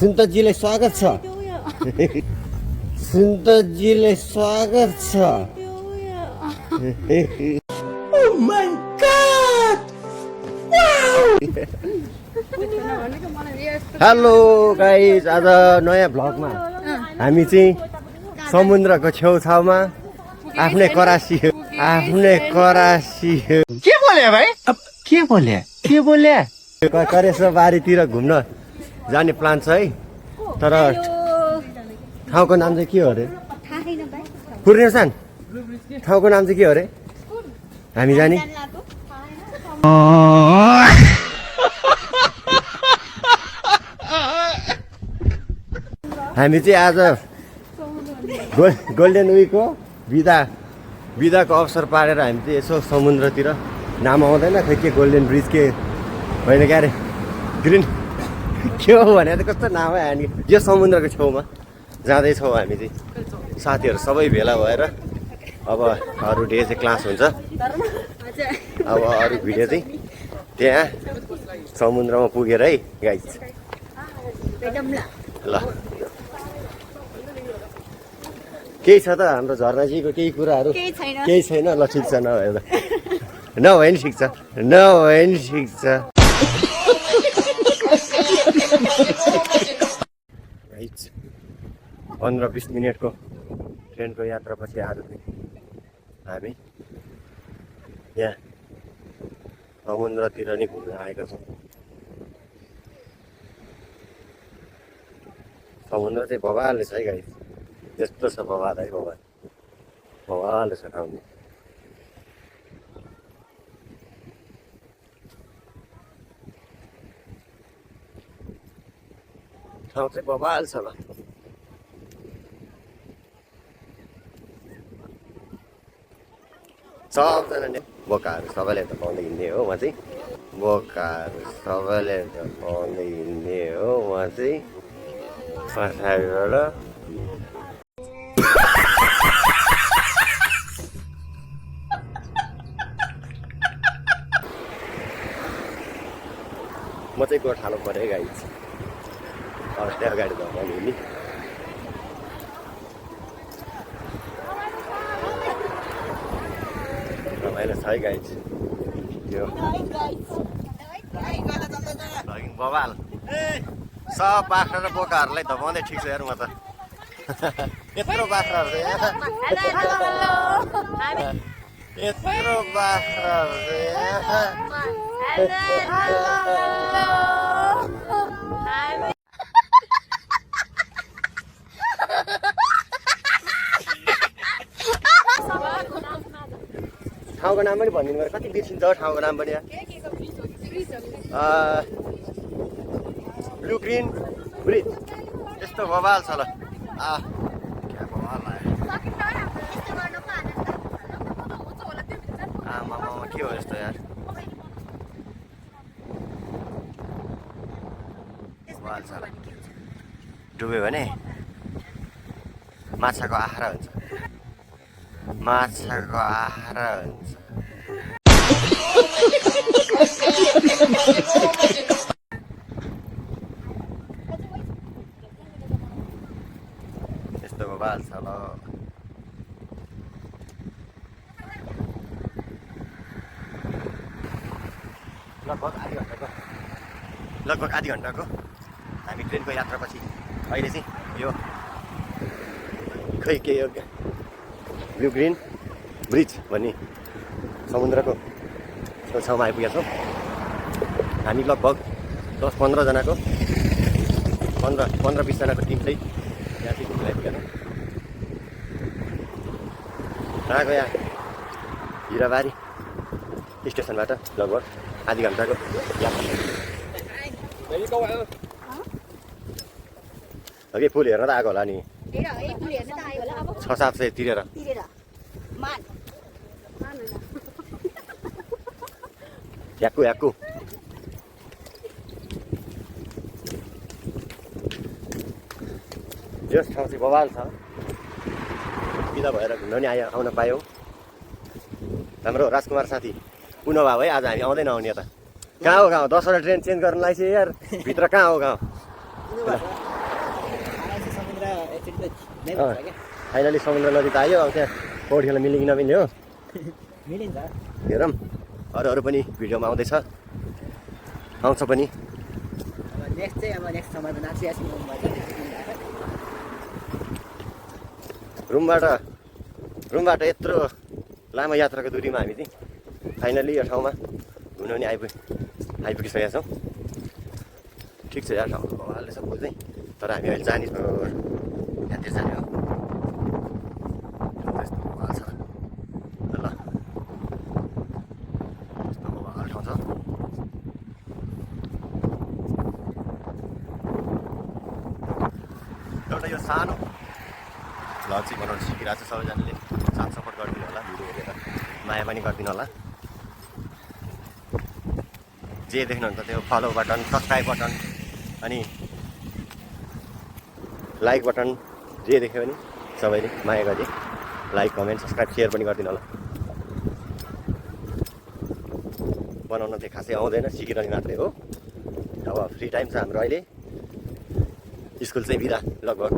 सुन्तजीले स्वागत छ सुन्तजीले स्वागत छ Oh my god! Hello guys आज नयाँ भ्लगमा हामी चाहिँ समुद्रको छेउछाउमा आफ्नै करासी के बोले भाइ अब के बोले करेसो बारीतिर घुम्न जाने प्लान छ है तर ठाउँको नाम चाहिँ के हो अरे पूर्णेसान ठाउँको नाम चाहिँ के हो अरे हामी जाने हामी चाहिँ आज गोल्डन विकको बिदाको अवसर पारेर हामी चाहिँ यसो समुद्रतिर नाम आउँदैन खै के गोल्डन ब्रिज के होइन क्या अरे ग्रिन के हो भने त कस्तो नाम है हामी यो समुद्रको छेउमा जाँदैछौँ हामी चाहिँ साथीहरू सबै भेला भएर अब अरू डे चाहिँ क्लास हुन्छ अब अरू भिडियो चाहिँ त्यहाँ समुद्रमा पुगेर है गाइस ल केही छ त हाम्रो झरनाजीको केही कुराहरू केही छैन ल ठिक छ नभए नभए नि ठिक छ 15-20 मिनटको ट्रेनको यात्रापछि आज हामी यहाँ समुद्रतिर नि घुम्न आएका छौँ समुद्र चाहिँ भवाले छ है गाइस त्यस्तो छ भवाल है भवाले छ ठाउँ चाहिँ भवाल छ ल सबजना नै बोकाहरू सबैले त पाउँदै हिँड्ने हो म चाहिँ बोकाहरू सबैले त पाउँदै हिँड्ने हो म चाहिँ पछाडिबाट म चाहिँ गोठालो परेँ गाई अस्ति अगाडि धमाली नि रमाइलो छ है गाई यो बबाल सब बाख्रा र बोकाहरूलाई धमाउँदै ठिक छ यार म त यत्रो बाख्राहरू यत्रो बाख्राहरू ठाउँको नाम पनि भनिदिनु पर्यो कति बिर्सिन्छ हो ठाउँको नाम पनि ब्लू ग्रिन ब्रिज यस्तो बवाल छ ल क्या बवाल आमा के हो यस्तो यार बवाल छ ल डुब्यो भने माछाको आहारा हुन्छ यस्तो बवाल छ ल लगभग आधी घन्टाको हामी ट्रेनको यात्रापछि अहिले चाहिँ यो खै के यो ब्लू ग्रिन ब्रिज भन्ने समुद्रको छेउछाउमा आइपुगेका छौँ हामी लगभग 10-15 जनाको 15-20 जनाको टिम चाहिँ यहाँ चाहिँ घुम्न आइपुगेका छौँ आएको यहाँ हिराबारी स्टेसनबाट लगभग आधी घन्टाको यात्रा अघि फुल हेर्न त आएको होला नि 600-700 तिरेर याक्कु यस ठाउँ चाहिँ बवाल छ बिदा भएर घुम्न नि आउन पायौँ हाम्रो राजकुमार साथी पुनः भयो है आज हामी आउँदैन आउने यता कहाँ हो गाउँ 10वटा ट्रेन चेन्ज गर्न लाग्छ यार भित्र कहाँ हो गाउँ फाइनली समुद्र नदी त आयो अब त्यहाँ पौडी खेल्न मिल्ने कि नमिल्ने हो मिलिन्छ हेरौँ अरू पनि भिडियोमा आउँदैछ आउँछ पनि अब नेक्स्ट चाहिँ अब नेक्स्ट समयमा नाचियासी रुमबाट यत्रो लामो यात्राको दूरीमा हामी चाहिँ फाइनली यो ठाउँमा घुम्नु पनि आइपुगिसकेका छौँ ठिक छ यार ठाउँ हाल्दैछ फुल चाहिँ तर हामी अहिले जाने यहाँतिर जाने हो यस्तो बवाल छ ल यस्तो बवाल ठाउँ छ एउटा यो सानो भ्लग चाहिँ बनाउनु सिकिरहेको छ सबैजनाले साथ सपोर्ट गरिदिनु होला भिडियो हेरेर माया पनि गरिदिनु होला जे देख्नुहुन्छ त्यो फलो बटन सब्सक्राइब बटन अनि लाइक बटन जे देख्यो भने सबैले माया गरिदिए लाइक कमेन्ट सब्सक्राइब सेयर पनि गरिदिनु होला बनाउन चाहिँ खासै आउँदैन सिकिरहने मात्रै हो अब फ्री टाइम छ हाम्रो अहिले स्कुल चाहिँ बिदा लगभग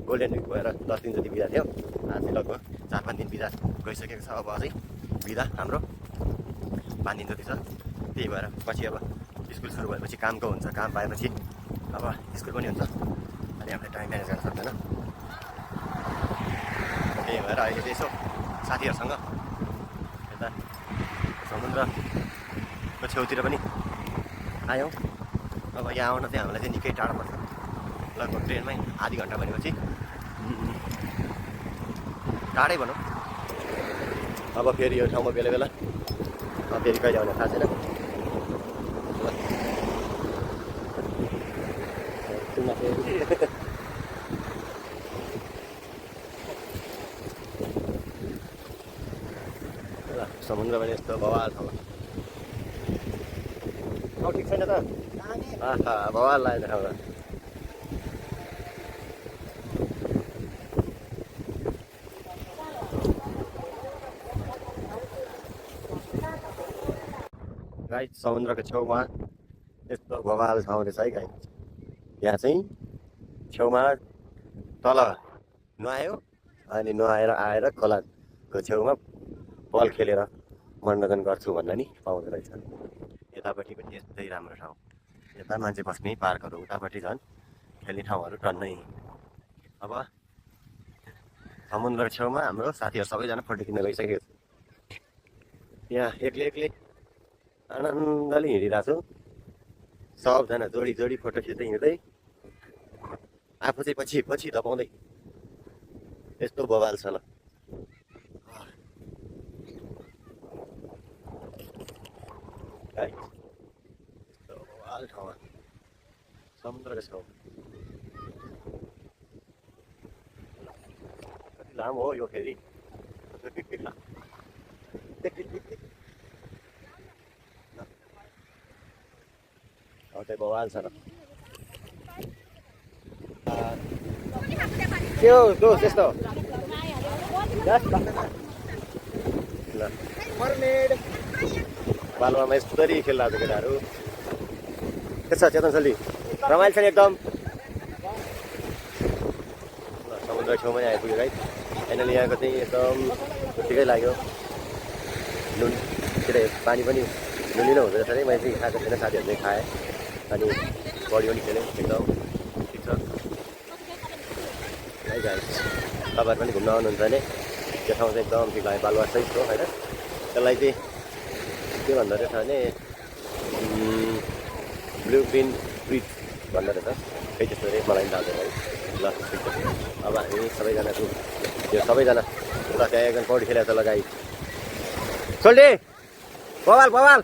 गोल्डन विक भएर 10 दिन जति बिदा थियो आज चाहिँ लगभग 4-5 दिन बिदा गइसकेको छ अब अझै बिदा हाम्रो 5 दिन जति छ त्यही भएर पछि अब स्कुल सुरु भएपछि कामको हुन्छ काम पाएपछि अब स्कुल पनि हुन्छ अनि हामीले टाइम म्यानेज गर्न सक्दैन त्यही भएर अहिले चाहिँ यसो साथीहरूसँग यता समुद्रको छेउतिर पनि आयौँ अब यहाँ आउन चाहिँ हामीलाई चाहिँ निकै टाढो पर्छ लगभग ट्रेनमै आधी घन्टा भनेपछि टाढै भनौँ अब फेरि यो ठाउँमा बेला बेला फेरि कहिले आउने थाहा छैन समुद्र पनि यस्तो बवाल ठाउँमा ठिक छैन त बवाल लाग्यो ठाउँमा गाई समुद्रको छेउमा यस्तो बवाल ठाउँ रहेछ है गाई यहाँ चाहिँ छेउमा तल नुहायो अनि नुहाएर आएर खोलाको छेउमा बल खेलेर मनोरञ्जन गर्छु भन्दा नि पाउँदो रहेछ यतापट्टि पनि यस्तै राम्रो ठाउँ यता मान्छे बस्ने पार्कहरू उतापट्टि झन् खेल्ने ठाउँहरू टन्नै अब समुद्रको छेउमा हाम्रो साथीहरू सबैजना फोटो खिच्न गइसकेको छ यहाँ एक्लै आनन्दले हिँडिरहेको छु सबजना जोडी जोडी फोटो खिच्दै हिँड्दै आफू चाहिँ पछि धपाउँदै यस्तो बवाल छ ल यस्तो बवाल ठाउँमा समुद्रको छेउ कति लामो हो यो फेरि त्यही बवाल छ र के हो दोस्त यस्तो ल बालुवामा यस्तरी खेलिरहेको छ केटाहरू के छ चेतन सल्ली रमाइलो छ नि एकदम ल समुद्र छेउमै आइपुग्यो है फाइनली यहाँको चाहिँ एकदम ठिकै लाग्यो नुन के अरे पानी पनि नुनिलो हुँदो रहेछ है मैले चाहिँ खाएको थिएन साथीहरूले खाएँ अनि बडी पनि खेलेँ एकदम ठिक छ है गाइस तपाईँहरू पनि घुम्न आउनुहुन्छ भने त्यो ठाउँ चाहिँ एकदम ठिक लाग्यो बालुवा सहित हो होइन त्यसलाई चाहिँ के भन्दो रहेछ भने ब्लू ग्रिन ब्रिज भन्दो रहेछ खै त्यस्तो रे मलाई पनि थाहा छैन है ल ठिक छ अब हामी सबैजनाको यो सबैजना ल त्यहाँ एकदम पौडी खेलेर त लगाइ सोल्टे बवाल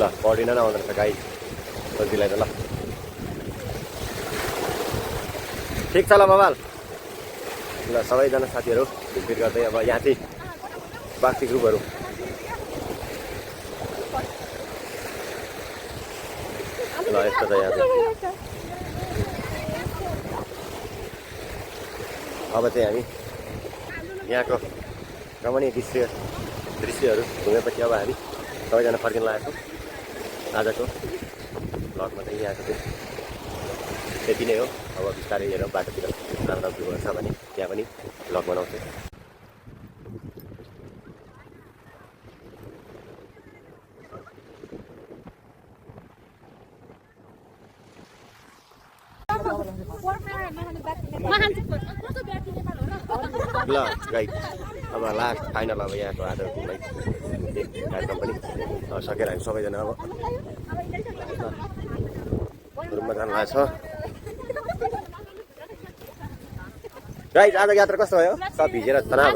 ल पौडी नै आउँदो रहेछ गाई सोल्टीलाई त ल ठिक छ ल बवाल ल सबैजना साथीहरू भिड गर्दै अब यहाँ चाहिँ बाक्सी ग्रुपहरू ल यस्तो छ यहाँ चाहिँ अब चाहिँ हामी यहाँको रमणीय दृश्यहरू घुमेपछि अब हामी सबैजना फर्किन लागेको छौँ आजको भ्लगमा चाहिँ यहाँको चाहिँ त्यति नै हो। अब बिस्तारै हेरौँ बाटोतिर राम्रो भ्यू छ भने त्यहाँ पनि भ्लग बनाउँछु। ल गाइड अब लास्ट फाइनल अब यहाँको आजको लाइक कार्यक्रम पनि सकेर हामी सबैजना अब रुममा जानु लागेको छ। गाइड आजको यात्रा कस्तो भयो? सब भिजेर तनाव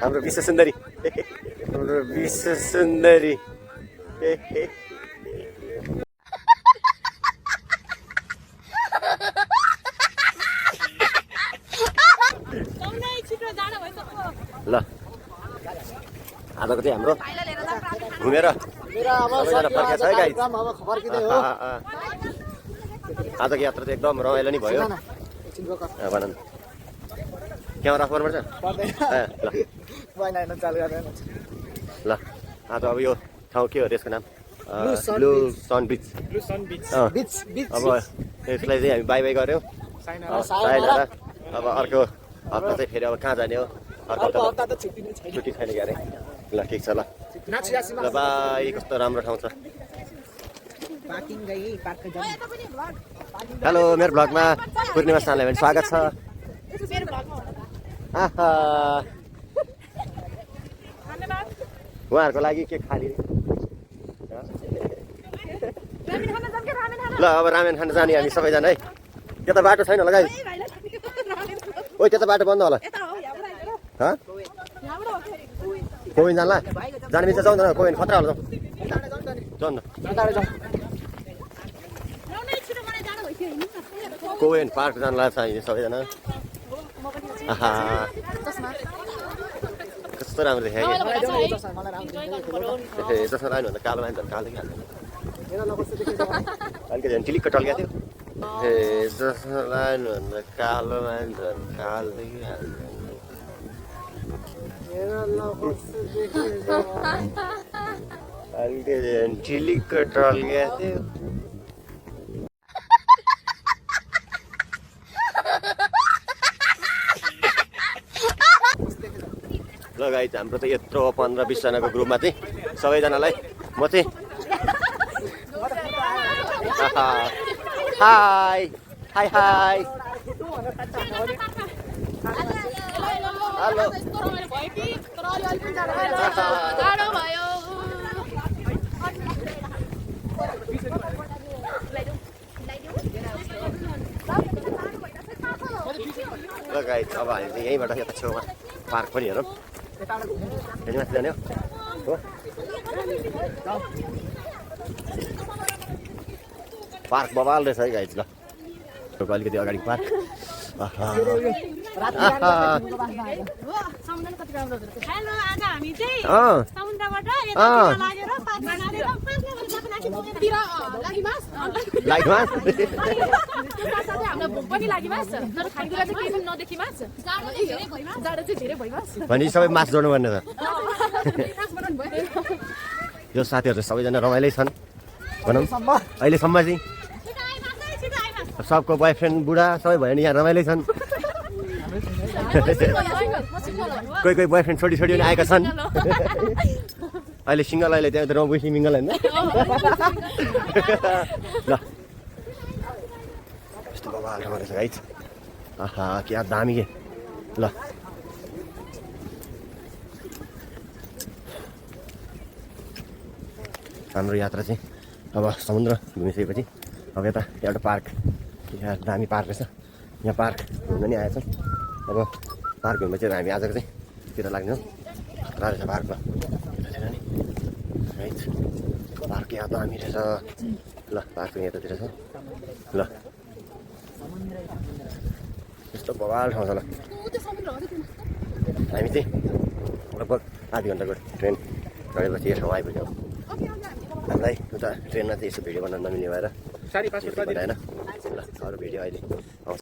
हाम्रो विश्व सुन्दरी हाम्रो विश्व सुन्दरी ल आजको चाहिँ हाम्रो घुमेर सबैजना फर्केको छ है गाइड। आजको यात्रा चाहिँ एकदम रमाइलो नै भयो। भन न क्यामेरा पर्नुपर्छ ल आज अब यो ठाउँ के हो त्यसको नाम? ब्लु सन बिच। अब यसलाई चाहिँ हामी बाई बाई गऱ्यौँ साइनर। अब अर्को हप्ता चाहिँ फेरि अब कहाँ जाने हो? अर्को हप्ता त छुट्टी छैन क्या अरे। ल ठिक छ ल ल बाई। कस्तो राम्रो ठाउँ छ। हेलो मेरो भ्लगमा पूर्णिमा सानलाई पनि स्वागत छ। उहाँहरूको लागि के खाली ल अब रामेन खान जाने हामी सबैजना है। त्यता बाटो छैन होला गाई। ओ त्यता बाटो बन्द होला। कोइन जानला जाने मिल्छ जाउँ न। कोइन खतरा होला जाउँ न। कोइन पार्क जानु लाग्छ हामी सबैजना। कस्तो राम्रो देखायो जसमा लानु भन्दा कालो मान्छे कालो अलिकति झन् टिलिक्क टल्किएको थियो। जसमा लानु भन्दा कालो मान्छे कालो अलिकति झन् टिलिक्क टल्किएको थियो। ल गाइज हाम्रो त यत्रो 15-20 जनाको ग्रुपमा चाहिँ सबैजनालाई म चाहिँ हाई हाई हाई हेलो ल गाइज अब हामी चाहिँ यहीँबाट यता छेउमा पार्क पनि हेरौँ। माथि जाने हो पार्क बबाल रहेछ है गाइज। ल अलिकति अगाडि पार्क। भने सबै मास जोड्नु पर्ने छ। यो साथीहरू सबैजना रमाइलै छन् भनौँ अहिलेसम्म चाहिँ। सबको बोयफ्रेन्ड बुढा सबै भयो नि यहाँ रमाइलै छन्। कोही कोही बोयफ्रेन्ड छोडी छोडी पनि आएका छन्। अहिले सिङ्गल अहिले त्यहाँ रौबुसी मिङ्गल होइन। ल यस्तो बबाल ठाउँ रहेछ है। क्या दामी के। ल हाम्रो यात्रा चाहिँ अब समुद्र घुमिसकेपछि अब यता एउटा पार्क यहाँ दामी पार्क रहेछ। यहाँ पार्क घुम्न नि आएछौँ। अब पार्क घुम्न चाहिँ हामी आजको चाहिँ तिर लाग्ने हो। रहेछ पार्कमा है पार्क यहाँ दामी रहेछ। ल पार्क यतातिर छ। ल यस्तो बवाल ठाउँ छ। ल हामी चाहिँ लगभग आधी घन्टाको ट्रेन चढेपछि यो ठाउँ आइपुग्यौँ। हामीलाई उता ट्रेनमा चाहिँ यसो भिडियो बनाउन नमिल्ने भएर होइन। ल अरू भिडियो अहिले आउँछ।